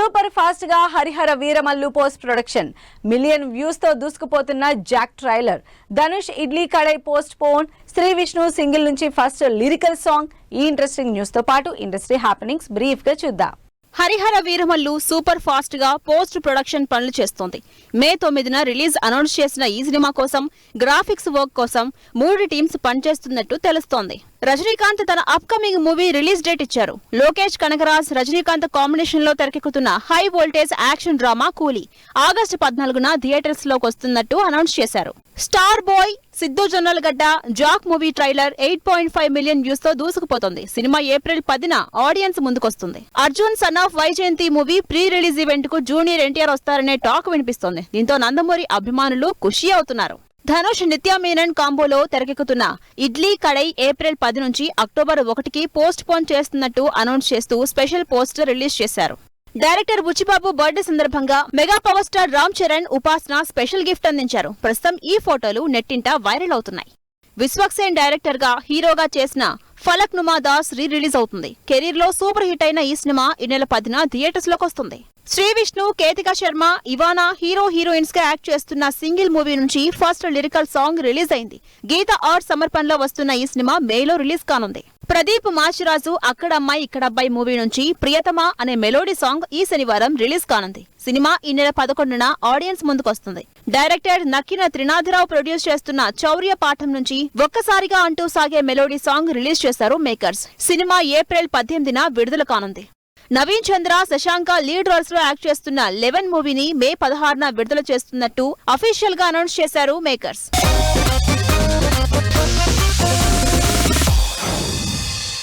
Super fast గా Harihara Veeramallu post production million views తో దూసుకుపోతున్న Jack trailer. Dhanush Idli Kadai postpone, Sree Vishnu single నుంచి ఫస్ట్ లిరికల్ సాంగ్. ఈ ఇంట్రెస్టింగ్ న్యూస్ తో పాటు ఇండస్ట్రీ హ్యాపెనింగ్స్ బ్రీఫ్ గా చూద్దాం. హరిహర వీరమల్లు సూపర్ ఫాస్ట్ గా పోస్ట్ ప్రొడక్షన్ పనులు చేస్తోంది. మే 9న రిలీజ్ అనౌన్స్ చేసిన ఈ సినిమా కోసం గ్రాఫిక్స్ వర్క్ కోసం 3 టీమ్స్ పనిచేస్తున్నట్టు తెలుస్తోంది. రజనీకాంత్ తన అప్కమింగ్ మూవీ రిలీజ్ డేట్ ఇచ్చారు. లోకేష్ కనగరాజ్ రజనీకాంత్ కాంబినేషన్ లో తెరకెక్కుతున్న high voltage action drama Coolie August 14న థియేటర్స్ లోకి వస్తున్నట్టు అనౌన్స్ చేశారు. Star boy Siddhu Jonnalagadda Jack movie trailer 8.5 million views తో దూసుకుపోతుంది. సినిమా ఏప్రిల్ 10న ఆడియన్స్ ముందుకొస్తుంది. Arjun son of Vyjayanthi movie pre release event కు జూనియర్ ఎన్టీఆర్ వస్తారనే టాక్ వినిపిస్తోంది. దీంతో నందమూరి అభిమానులు ఖుషి అవుతున్నారు. ధనుష్ నిత్యా మీనన్ కాంబోలో తెరకెక్కుతున్న ఇడ్లీ కడాయి ఏప్రిల్ 10 నుంచి అక్టోబర్ 1కి పోస్ట్ పోన్ చేస్తున్నట్టు అనౌన్స్ చేస్తూ స్పెషల్ పోస్టర్ రిలీజ్ చేశారు. డైరెక్టర్ బుచ్చిబాబు బర్త్డే సందర్భంగా mega power star Ram Charan ఉపాసన స్పెషల్ గిఫ్ట్ అందించారు. ప్రస్తుతం ఈ ఫోటోలు నెట్టింట వైరల్ అవుతున్నాయి. విశ్వక్సేన్ డైరెక్టర్ గా హీరోగా చేసిన ఫలక్ నుమా దాస్ రీ రిలీజ్ అవుతుంది. కెరీర్ లో సూపర్ హిట్ అయిన ఈ సినిమా ఈ నెల 10న థియేటర్స్ లోకి వస్తుంది. శ్రీ విష్ణు, కేతికా శర్మ, ఇవానా హీరోయిన్స్ గా యాక్ట్ చేస్తున్న సింగిల్ మూవీ నుంచి ఫస్ట్ లిరికల్ సాంగ్ రిలీజ్ అయింది. గీత ఆర్ట్ సమర్పణలో వస్తున్న ఈ సినిమా మేలో రిలీజ్ కానుంది. ప్రదీప్ మాచిరాజు అక్కడమ్మాయి ఇక్కడబ్బాయి మూవీ నుంచి ప్రియతమా అనే మెలోడీ సాంగ్ ఈ శనివారం రిలీజ్ కానుంది. సినిమా ఈ నెల 11న ఆడియన్స్ ముందుకొస్తుంది. డైరెక్టర్ నక్కిన త్రినాథరావు ప్రొడ్యూస్ చేస్తున్న చౌర్య పాఠం నుంచి ఒక్కసారిగా అంటూ సాగే మెలోడీ సాంగ్ రిలీజ్ చేశారు మేకర్స్. సినిమా ఏప్రిల్ 18న విడుదల కానుంది. నవీన్ చంద్ర, శశాంక లీడ్ రోల్స్ లో యాక్ట్ చేస్తున్న 11 మూవీని మే 16న విడుదల చేస్తున్నట్టు అఫీషియల్ గా అనౌన్స్ చేశారు మేకర్స్.